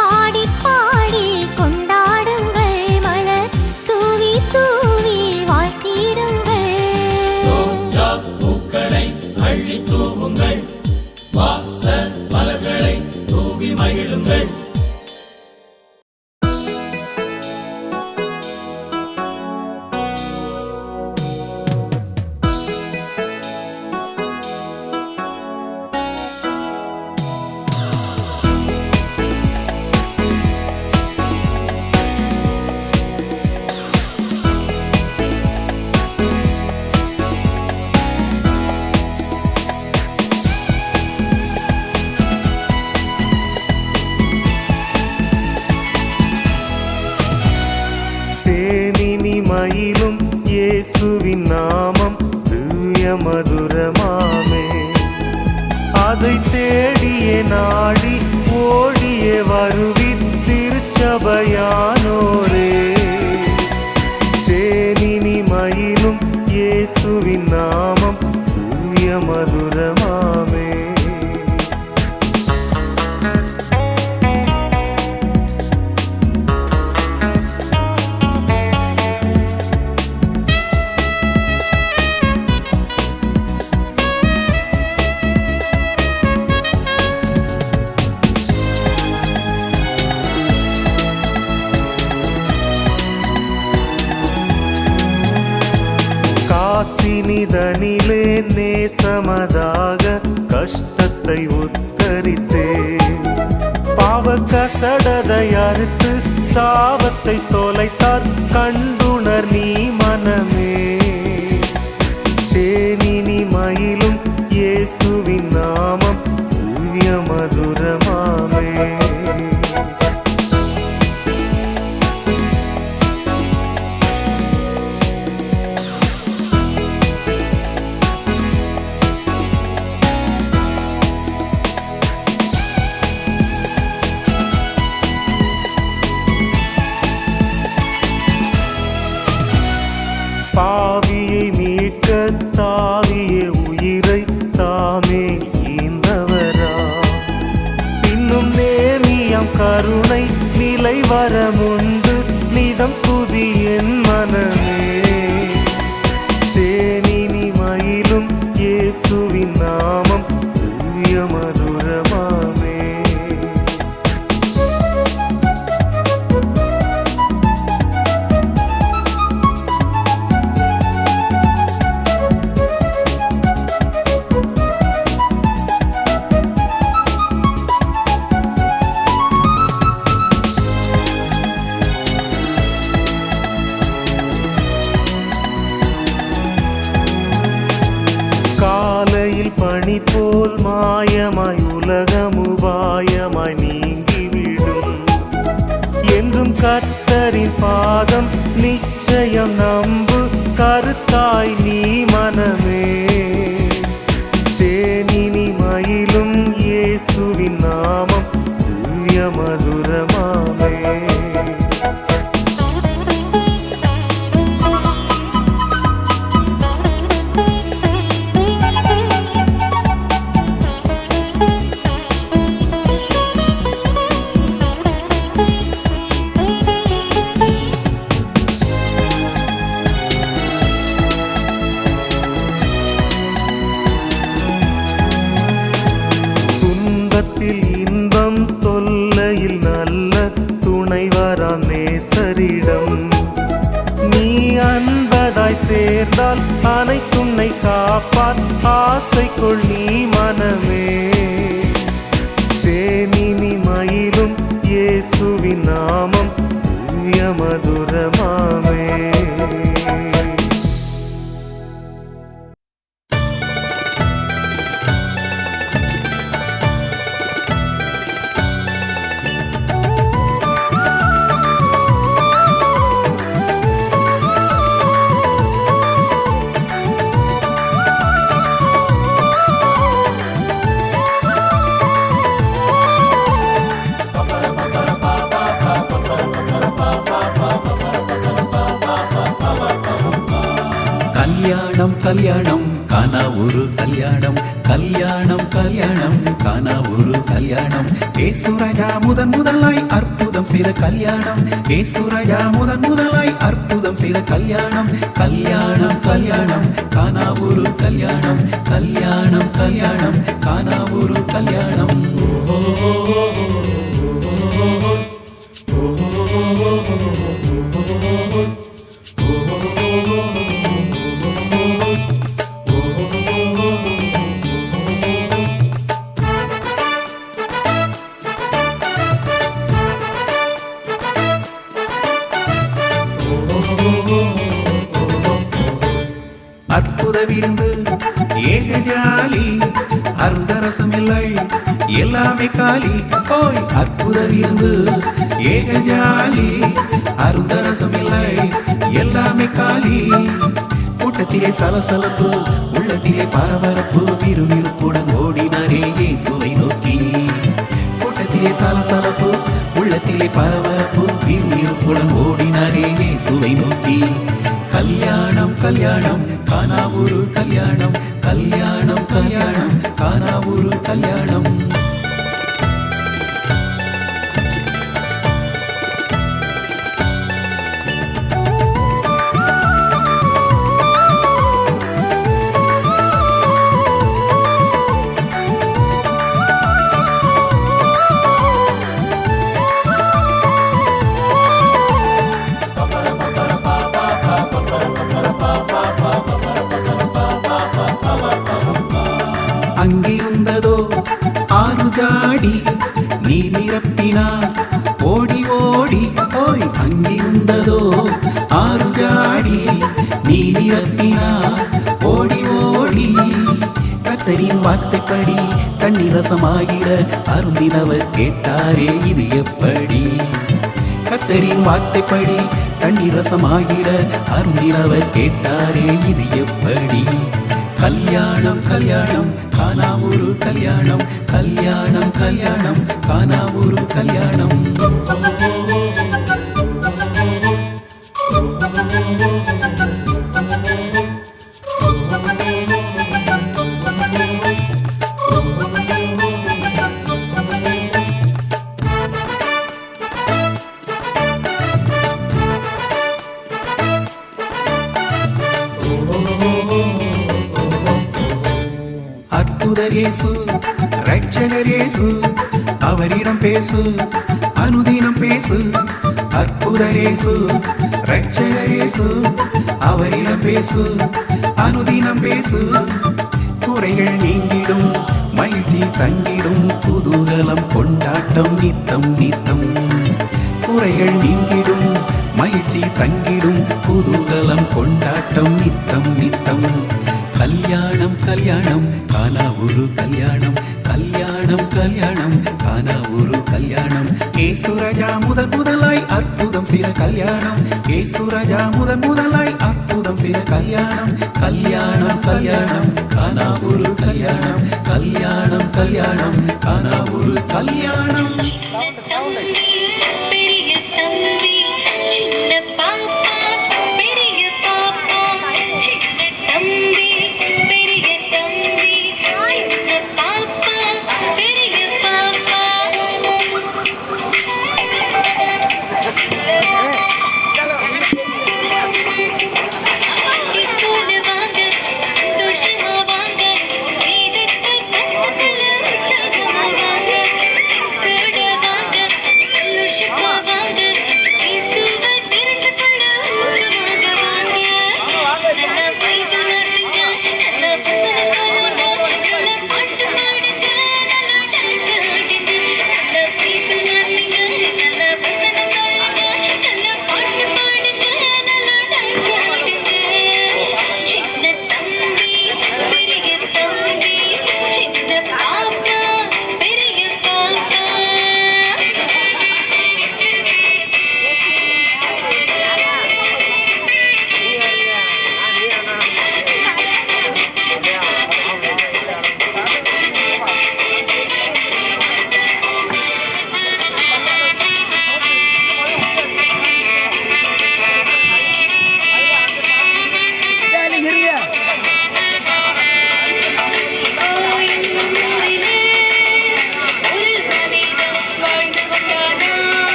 பாடி பாடி கொண்டாடுங்கள், மலர் தூவி தூவி வாழ்த்திடுங்கள். ரோஜா பூக்களை அள்ளி தூவுங்கள், வாசல் மலர்களை தூவி மகிழுங்கள். தேனினி மயிலும் இயேசுவின் நாமம் திவ்ய மதுரமாமே. அதை தேடியே நாடி ஓடியே வருவித் திருச்சபையானோரே. தேனினி மயிலும் இயேசுவின் நாமம் திவ்ய மதுரமாமே. காசினிதனிலே நேசமதாக கஷ்டத்தை உத்தரித்தே, பாவ கசடதை அறுத்து சாபத்தை தொலைத்தார் கண்டுணர் நீ மனமே. தேனினி மயிலும் இயேசுவின் நாமம் திவ்ய மதுரமாமே. பாவியை மீட்க தாவிய உயிரை தாமே ஈந்த கர்த்தரின் பாதம் நிச்சயம் நம்பு கருத்தாய் நீ மனமே. தேனினி மயிலும் இயேசுவின் நாமம் திவ்ய மதுரமாமே. இன்பம் தொல்லையில் நல்ல துணைவராம் நேசரிடம் நீ அன்பதாய் சேர்ந்தால் அனைத்துன்னை காப்பார் ஆசைக்குள் நீ மனமே. தேனினி மயிலும் இயேசுவின் நாமம் திவ்ய மதுரமாமே. கல்யாணம் கல்யாணம் காண ஒரு கல்யாணம், கல்யாணம் கல்யாணம் காண ஒரு கல்யாணம். ஏசுராஜா முதன் முதலாய் அற்புதம் செய்த கல்யாணம், ஏசுராஜா முதன் முதலாய் அற்புதம் செய்த கல்யாணம். கல்யாணம் கல்யாணம் காண ஒரு கல்யாணம், கல்யாணம் கல்யாணம் காண ஒரு கல்யாணம். அற்புத விருந்து ஏக ஜாலி, அருந்தரசம் இல்லை எல்லாமே காலி. ஓய் அற்புத விருந்து ஏக ஜாலி, அருந்தரசம் இல்லை எல்லாமே காலி. கூட்டத்திலே சலசலப்பு, உள்ளத்திலே பரபரப்பு, விறுவிறுப்புடன் ஓடினாரே இயேசுவை நோக்கி. கூட்டத்திலே சலசலப்பு, உள்ளத்திலே பரபரப்பு, விறுவிறுப்புடன் ஓடினாரே இயேசுவை நோக்கி. கல்யாணம் கல்யாணம் காண ஒரு கல்யாணம், கல்யாணம் கல்யாணம் காண ஒரு கல்யாணம். அங்கிருந்ததோ 6 ஜாடி நீர் நிரப்பினார் ஓடி ஓடி. ஓய் அங்கிருந்ததோ 6 ஜாடி நீர் நிரப்பினார் ஓடி ஓடி. கர்த்தரின் வார்த்தைப்படி தண்ணீர் ரசமாகிட அருந்தினவர் கேட்டாரே இது எப்படி. கர்த்தரின் வார்த்தைப்படி தண்ணீர் ரசமாகிட அருந்தினவர் கேட்டாரே இது எப்படி. கல்யாணம் கல்யாணம் காண ஒரு கல்யாணம், கல்யாணம் கல்யாணம் காண ஒரு கல்யாணம். அற்புதரேசு ரட்சகரேசு அவரிடம் பேசு அனுதினம் பேசு. அற்புதரேசு ரட்சகரேசு அவரிடம் பேசு அனுதினம் பேசு. குறைகள் நீங்கிடும் மகிழ்ச்சி தங்கிடும் குதூகலம் கொண்டாட்டம் நித்தம் நித்தம். குறைகள் நீங்கிடும் மகிழ்ச்சி தங்கிடும் குதூகலம் கொண்டாட்டம் நித்தம் நித்தம். கல்யாணம் கல்யாணம் காண ஒரு கல்யாணம், கல்யாணம் கல்யாணம் காண ஒரு கல்யாணம். ஏசுராஜா முதன் முதலாய் அற்புதம் செய்த கல்யாணம் இயேசு ராஜா முதலாய் அற்புதம் செய்த கல்யாணம் கல்யாணம் கல்யாணம் கானா ஒரு கல்யாணம் கல்யாணம் கல்யாணம் கானா ஒரு கல்யாணம்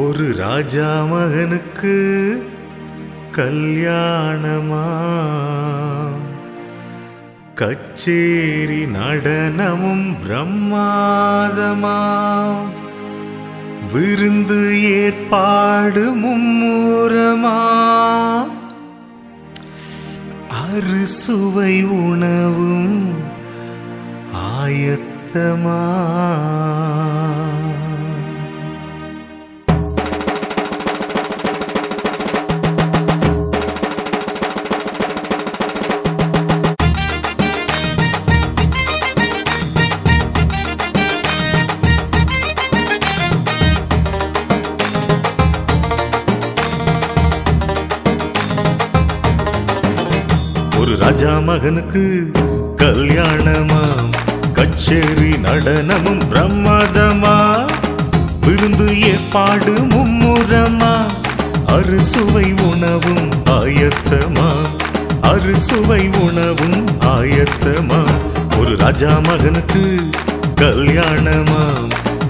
ஒரு ராஜா மகனுக்கு கல்யாணமா, கச்சேரி நடனமும் பிரம்மாதமா, விருந்து ஏற்பாடு மும்முரமா, அறுசுவை உணவும் ஆயத்தமா. மகனுக்கு கல்யாணமாம், கச்சேரி நடனமும் பிரமாதமா, விருந்து ஏற்பாடு மும்முரமா, அறுசுவை உணவும் ஆயத்தமா, அறுசுவை உணவும் ஆயத்தமா. ஒரு ராஜா மகனுக்கு கல்யாணமாம்,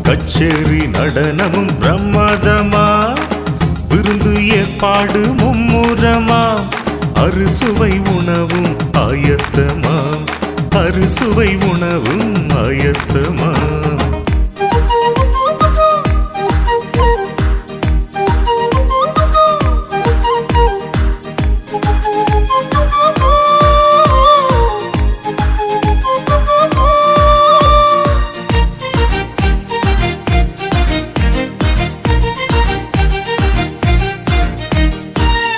கச்சேரி நடனமும் பிரமாதமா, விருந்து ஏற்பாடு மும்முரமா, அறுசுவை உணவும் ஆயத்தமா, அறுசுவை உணவும் ஆயத்தமா.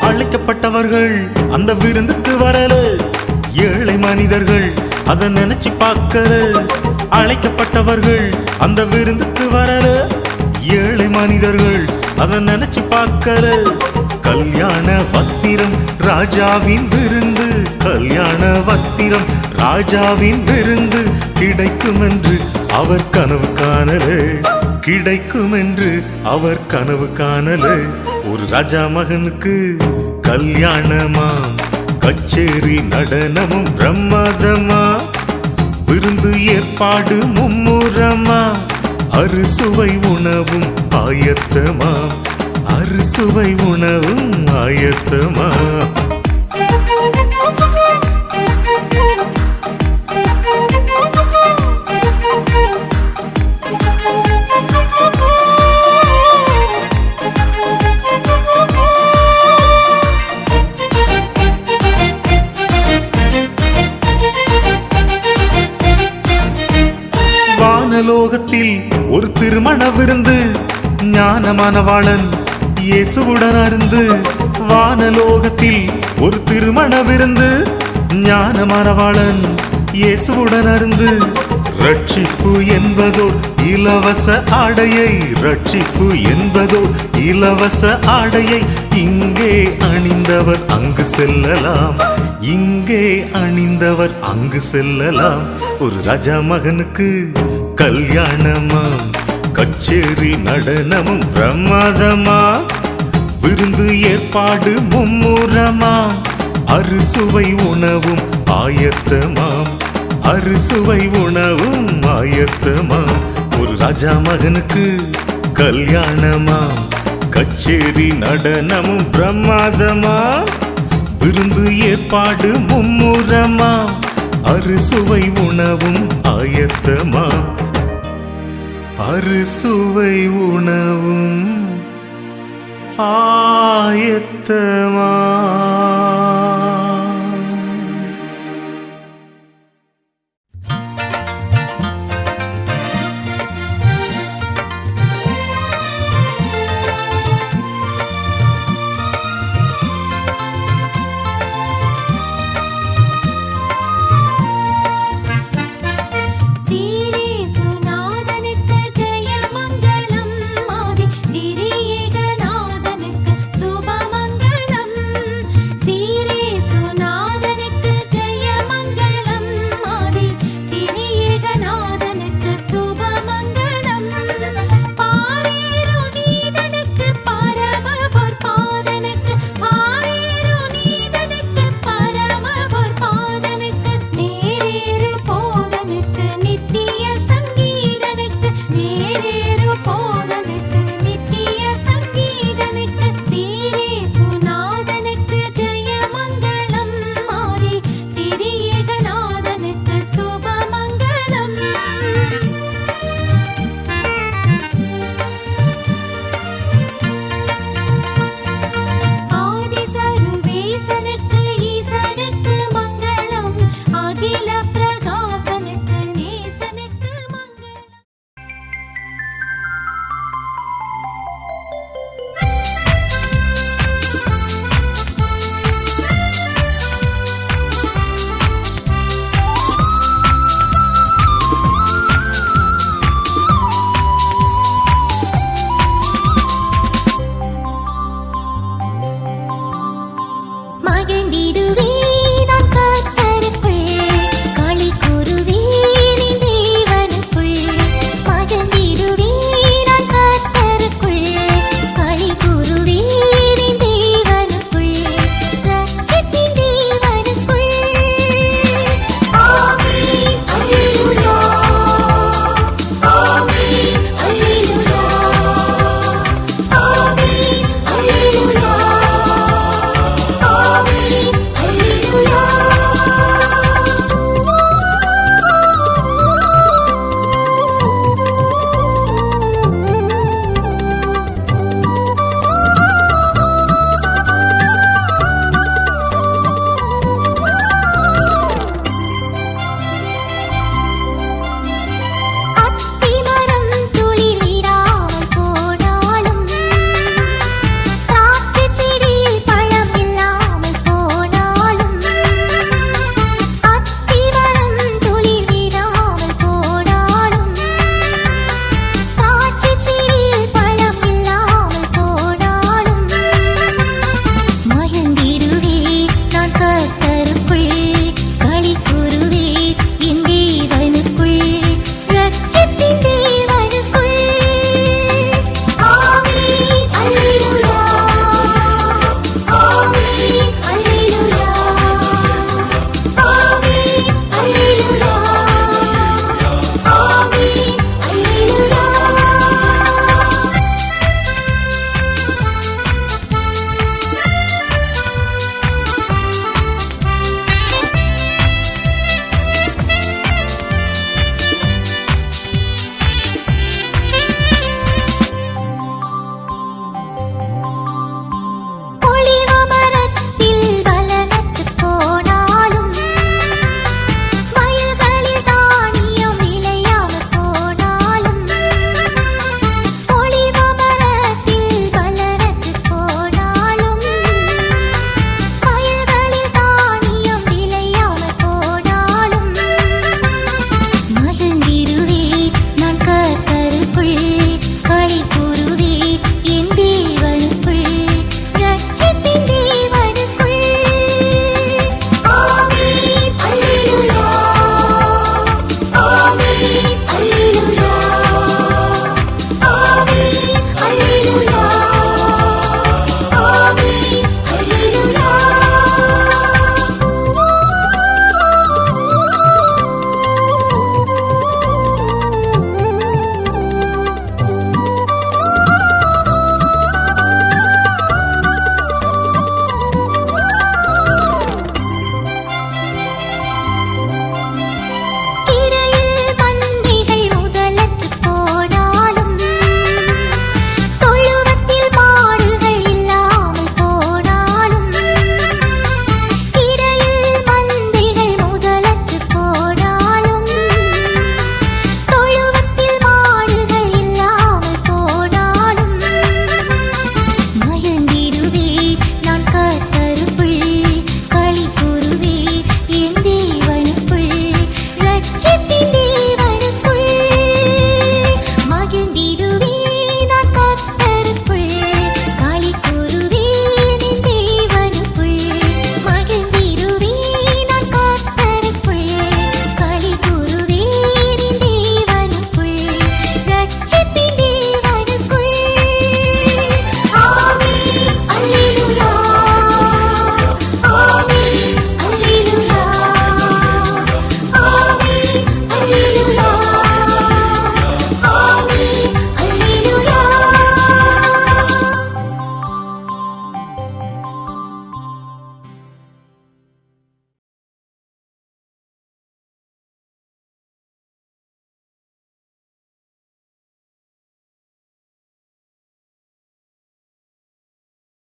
அழைக்கப்பட்டவர்கள் அந்த விருந்துக்கு வரல, ஏழை மனிதர்கள் அதை நினைச்சு பார்க்கல. அழைக்கப்பட்டவர்கள் அந்த விருந்துக்கு வரல, ஏழை மனிதர்கள் அதை நினைச்சு பார்க்கல. கல்யாண வஸ்திரம் ராஜாவின் விருந்து, கல்யாண வஸ்திரம் ராஜாவின் விருந்து கிடைக்கும் என்று அவர் கனவு காணல, கிடைக்கும் என்று அவர் கனவு காணல. ஒரு ராஜா மகனுக்கு கல்யாணமாம், கச்சேரி நடனமும் பிரமாதமா, விருந்து ஏற்பாடு மும்முரமா, அறுசுவை உணவும் ஆயத்தமா, அறுசுவை உணவும் ஆயத்தமா. வானலோகத்தில் ஒரு திருமண விருந்து, ஞானமானவாளன் இயேசுவுடன் அருந்து. வானலோகத்தில் ஒரு திருமண விருந்து, ஞானமானவாளன் இயேசுவுடன் அருந்து. ரட்சிப்பு என்பதோர் இலவச ஆடையை, ரட்சிப்பு என்பதோர் இலவச ஆடையை இங்கே அணிந்தவர் அங்கு செல்லலாம், இங்கே அணிந்தவர் அங்கு செல்லலாம். ஒரு ராஜா மகனுக்கு கல்யாணமாம், கச்சேரி நடனமும் பிரமாதமா, விருந்து ஏற்பாடு மும்முரமா, அறுசுவை உணவும் ஆயத்தமாம், அறுசுவை உணவும் ஆயத்தமா. ஒரு ராஜா மகனுக்கு கல்யாணமாம், கச்சேரி நடனமும் பிரமாதமா, விருந்து ஏற்பாடு மும்முரமா, அறுசுவை உணவும் ஆயத்தமா, அறுசுவை உணவும் ஆயத்தமா.